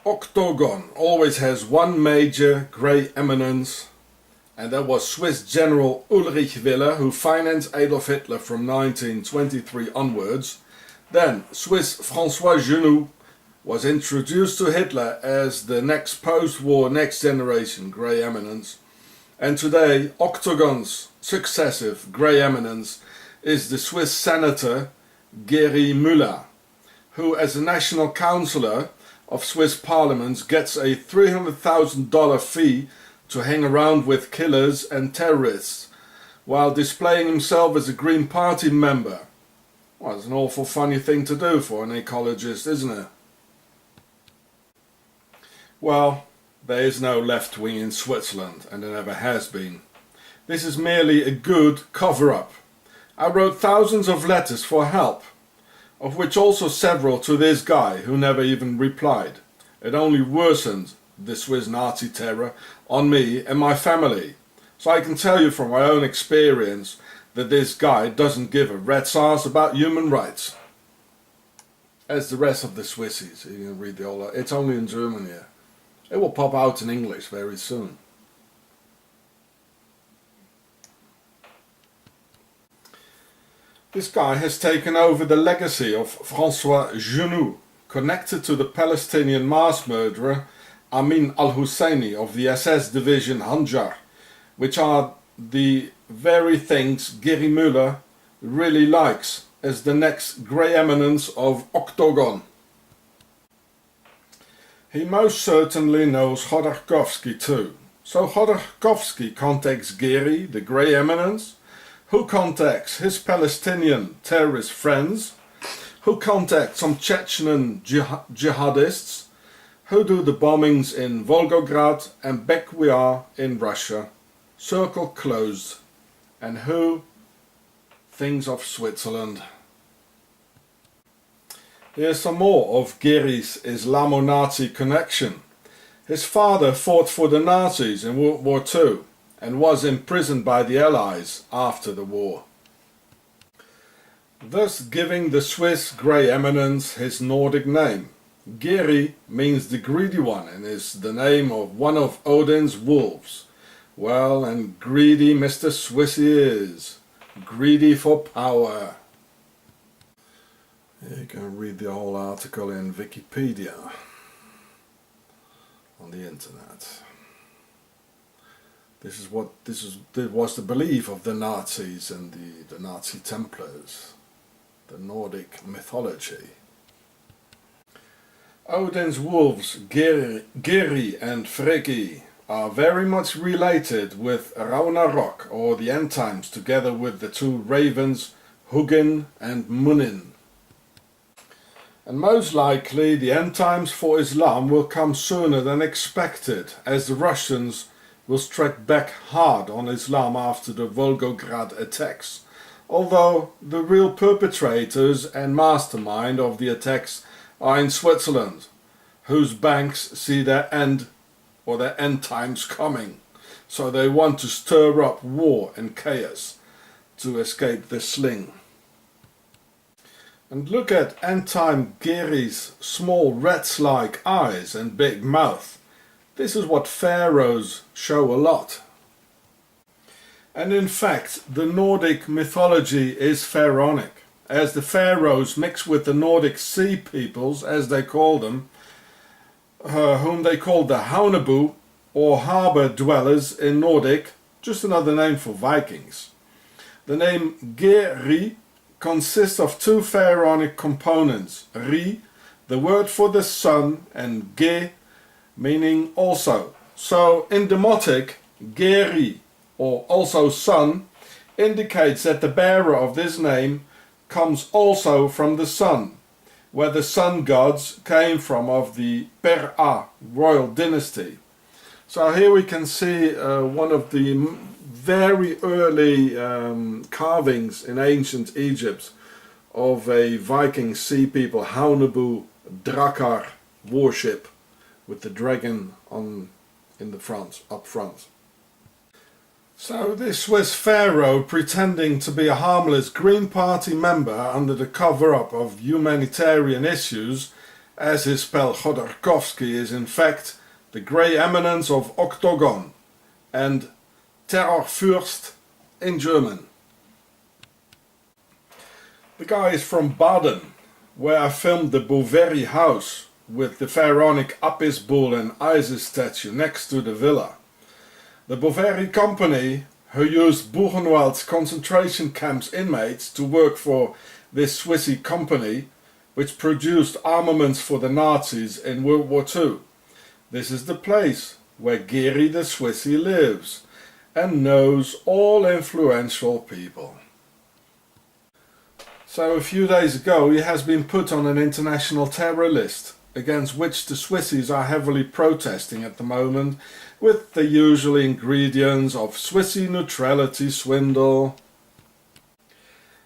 octagon always has one major grey eminence, and that was Swiss General Ulrich Wille, who financed Adolf Hitler from 1923 onwards. Then Swiss François Genoux was introduced to Hitler as the next post-war next generation grey eminence. And today octagon's successive grey eminence is the Swiss senator Géri Müller, who as a national councillor of Swiss parliaments gets a $300,000 fee to hang around with killers and terrorists while displaying himself as a Green Party member. Well, it's an awful funny thing to do for an ecologist, isn't it? Well, there is no left wing in Switzerland, and there never has been. This is merely a good cover-up. I wrote thousands of letters for help, of which also several to this guy who never even replied. It only worsened the Swiss Nazi terror on me and my family. So I can tell you from my own experience that this guy doesn't give a rat's ass about human rights. As the rest of the Swissies, you can read the whole. It's only in German here. It will pop out in English very soon. This guy has taken over the legacy of François Genoux, connected to the Palestinian mass murderer Amin al-Husseini of the SS division Hanjar, which are the very things Géri Müller really likes as the next grey eminence of Octagon. He most certainly knows Chodorkowski too. So Chodorkowski contacts Géri, the grey eminence, who contacts his Palestinian terrorist friends, who contacts some Chechen jihadists, who do the bombings in Volgograd, and back we are in Russia, circle closed, and who thinks of Switzerland. Here's some more of Géry's Islamo-Nazi connection. His father fought for the Nazis in World War II and was imprisoned by the Allies after the war, thus giving the Swiss grey eminence his Nordic name. Géri means the greedy one and is the name of one of Odin's wolves. Well, and greedy Mr. Swissy is. Greedy for power. You can read the whole article in Wikipedia on the internet. This was the belief of the Nazis and the Nazi Templars, the Nordic mythology. Odin's wolves Géri and Freki are very much related with Ragnarok or the end times, together with the two ravens Hugin and Munin. And most likely the end times for Islam will come sooner than expected, as the Russians will strike back hard on Islam after the Volgograd attacks, although the real perpetrators and mastermind of the attacks are in Switzerland, whose banks see their end or their end times coming, so they want to stir up war and chaos to escape the sling. And look at end-time Géry's small rats-like eyes and big mouth. This is what pharaohs show a lot. And in fact, the Nordic mythology is pharaonic, as the pharaohs mix with the Nordic sea peoples, as they call them, whom they called the Haunebu, or harbour dwellers in Nordic, just another name for Vikings. The name Géri consists of two pharaonic components, ri, the word for the sun, and ge, meaning also. So in Demotic, Géri, or also sun, indicates that the bearer of this name comes also from the sun, where the sun gods came from of the Per-A royal dynasty. So here we can see one of the very early carvings in ancient Egypt of a Viking sea people Haunebu Drakar worship with the dragon in the front, up front. So this Swiss pharaoh, pretending to be a harmless Green Party member under the cover-up of humanitarian issues, as his spell Chodorkowski is in fact the grey eminence of Octagon and Terrorfürst in German. The guy is from Baden, where I filmed the Boveri house with the pharaonic Apis bull and Isis statue next to the villa. The Boveri company, who used Buchenwald's concentration camps inmates to work for this Swissy company, which produced armaments for the Nazis in World War II. This is the place where Géri the Swissy lives and knows all influential people. So a few days ago he has been put on an international terror list, against which the Swissies are heavily protesting at the moment, with the usual ingredients of Swissy neutrality swindle.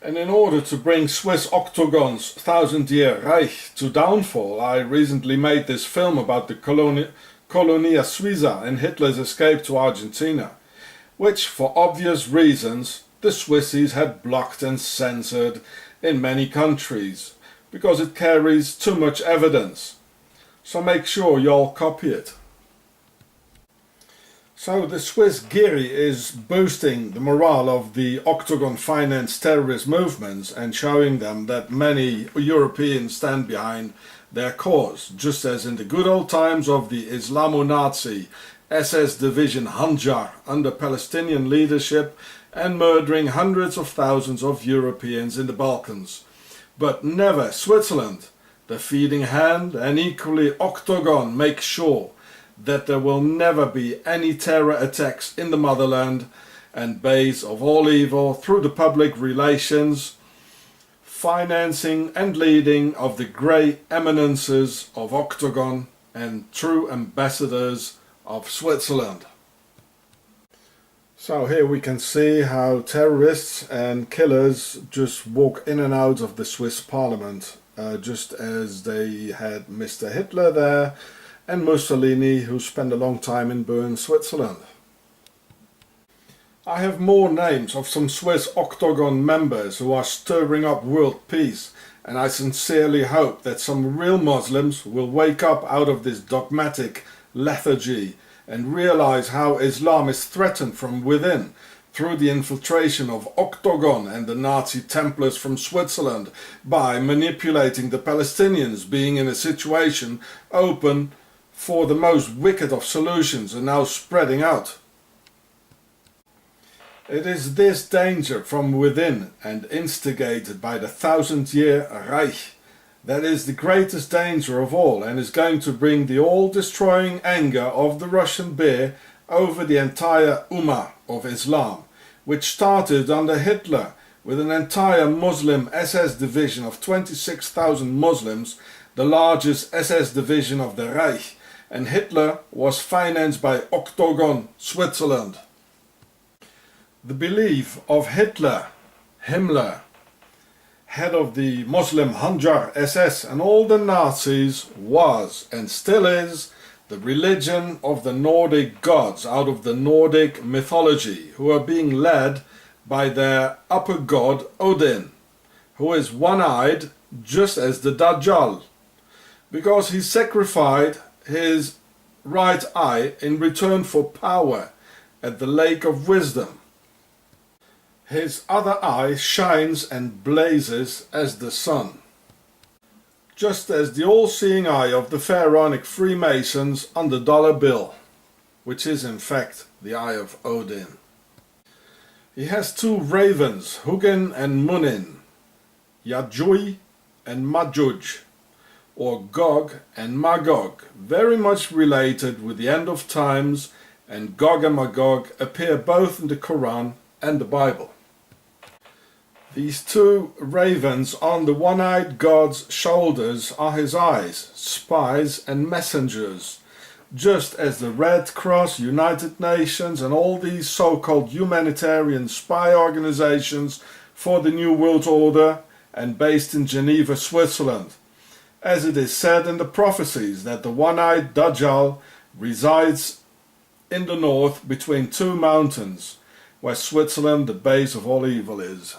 And in order to bring Swiss Octagon's thousand-year Reich to downfall, I recently made this film about the Colonia Suiza and Hitler's escape to Argentina, which for obvious reasons the Swissies had blocked and censored in many countries, because it carries too much evidence. So make sure you all copy it. So the Swiss Géri is boosting the morale of the Octagon-financed terrorist movements and showing them that many Europeans stand behind their cause, just as in the good old times of the Islamo-Nazi SS division Handjar under Palestinian leadership and murdering hundreds of thousands of Europeans in the Balkans. But never Switzerland, the feeding hand, and equally Octagon make sure that there will never be any terror attacks in the motherland and base of all evil through the public relations, financing and leading of the grey eminences of Octagon and true ambassadors of Switzerland. So here we can see how terrorists and killers just walk in and out of the Swiss parliament, just as they had Mr. Hitler there and Mussolini, who spent a long time in Bern, Switzerland. I have more names of some Swiss Octagon members who are stirring up world peace, and I sincerely hope that some real Muslims will wake up out of this dogmatic lethargy and realize how Islam is threatened from within through the infiltration of Octagon and the Nazi Templars from Switzerland by manipulating the Palestinians being in a situation open for the most wicked of solutions and now spreading out. It is this danger from within and instigated by the thousand-year Reich that is the greatest danger of all and is going to bring the all-destroying anger of the Russian bear over the entire Ummah of Islam, which started under Hitler with an entire Muslim SS division of 26,000 Muslims, the largest SS division of the Reich, and Hitler was financed by Octagon, Switzerland. The belief of Hitler, Himmler, head of the Muslim Handjar SS and all the Nazis, was and still is the religion of the Nordic gods out of the Nordic mythology, who are being led by their upper god Odin, who is one-eyed just as the Dajjal, because he sacrificed his right eye in return for power at the Lake of Wisdom. His other eye shines and blazes as the sun, just as the all-seeing eye of the pharaonic Freemasons on the dollar bill, which is in fact the eye of Odin. He has two ravens, Hugin and Munin, Yajui and Majuj, or Gog and Magog, very much related with the end of times, and Gog and Magog appear both in the Quran and the Bible. These two ravens on the one-eyed god's shoulders are his eyes, spies and messengers, just as the Red Cross, United Nations and all these so-called humanitarian spy organizations for the New World Order and based in Geneva, Switzerland, as it is said in the prophecies that the one-eyed Dajjal resides in the north between two mountains, where Switzerland, the base of all evil, is.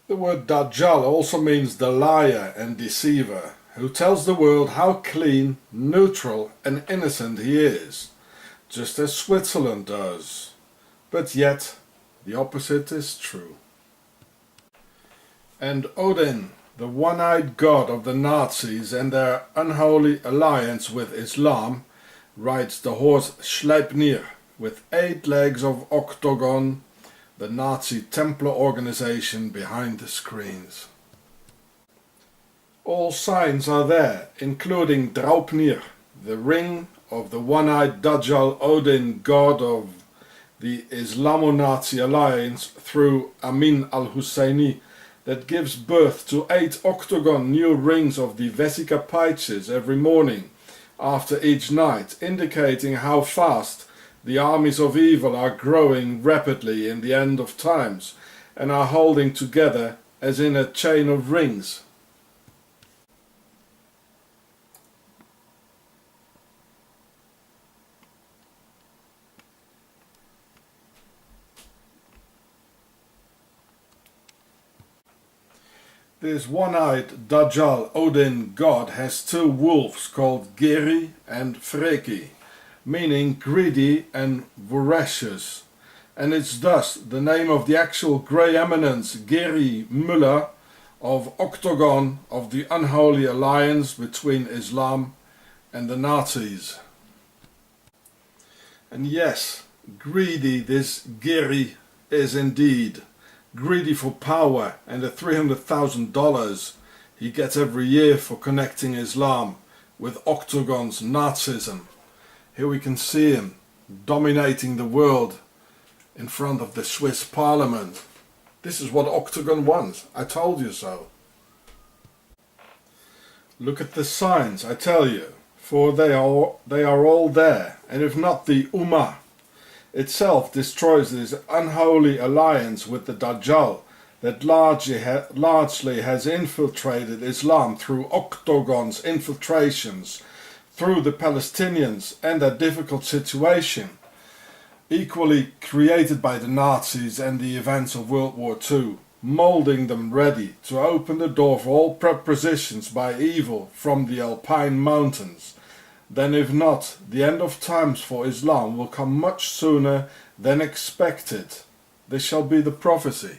The word Dajjal also means the liar and deceiver, who tells the world how clean, neutral and innocent he is, just as Switzerland does. But yet, the opposite is true. And Odin, the one-eyed god of the Nazis and their unholy alliance with Islam, rides the horse Sleipnir with 8 legs of Octagon, the Nazi Templar organization behind the screens. All signs are there, including Draupnir, the ring of the one-eyed Dajjal Odin, god of the Islamo-Nazi alliance through Amin al-Husseini, that gives birth to 8 octagon new rings of the Vesica Pisces every morning after each night, indicating how fast the armies of evil are growing rapidly in the end of times and are holding together as in a chain of rings. This one-eyed Dajjal Odin god has 2 wolves called Géri and Freki, meaning greedy and voracious, and it's thus the name of the actual grey eminence Géri Müller of Octagon of the unholy alliance between Islam and the Nazis. And yes, greedy this Géri is indeed. Greedy for power and the $300,000 he gets every year for connecting Islam with Octagon's Nazism. Here we can see him dominating the world in front of the Swiss Parliament. This is what Octagon wants. I told you so. Look at the signs, I tell you, for they are all there, and if not, the Ummah itself destroys this unholy alliance with the Dajjal that largely has infiltrated Islam through Octagon's infiltrations, through the Palestinians and their difficult situation, equally created by the Nazis and the events of World War II, moulding them ready to open the door for all prepositions by evil from the Alpine mountains. Then if not, the end of times for Islam will come much sooner than expected. This shall be the prophecy.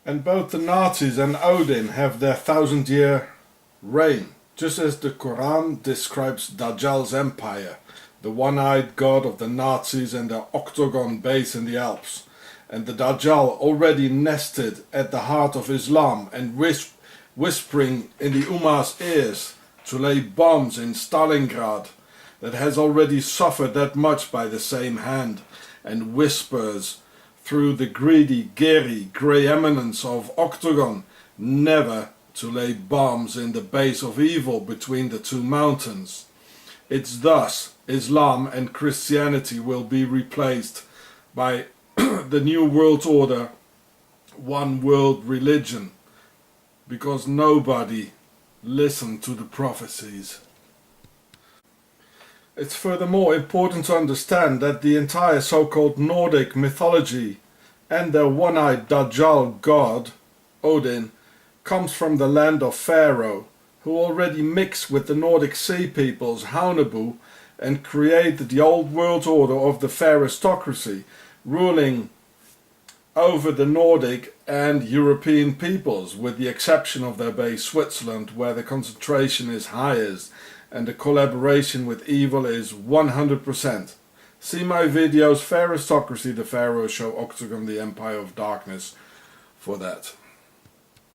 And both the Nazis and Odin have their 1,000-year reign, just as the Quran describes Dajjal's empire, the one-eyed god of the Nazis and their octagon base in the Alps, and the Dajjal already nested at the heart of Islam and whispering in the Ummah's ears to lay bombs in Stalingrad, that has already suffered that much by the same hand, and whispers through the greedy, Géri, grey eminence of Octagon, never to lay bombs in the base of evil between the 2 mountains. It's thus Islam and Christianity will be replaced by the new world order, one world religion, because nobody listened to the prophecies. It's furthermore important to understand that the entire so-called Nordic mythology and their one-eyed Dajjal god, Odin, comes from the land of Pharaoh, who already mixed with the Nordic sea peoples Haunebu and created the old world order of the Pharaohstocracy, ruling over the Nordic and European peoples, with the exception of their base Switzerland, where the concentration is highest and the collaboration with evil is 100%. See my videos Pharaohstocracy, the Pharaoh Show, Octagon, the Empire of Darkness for that.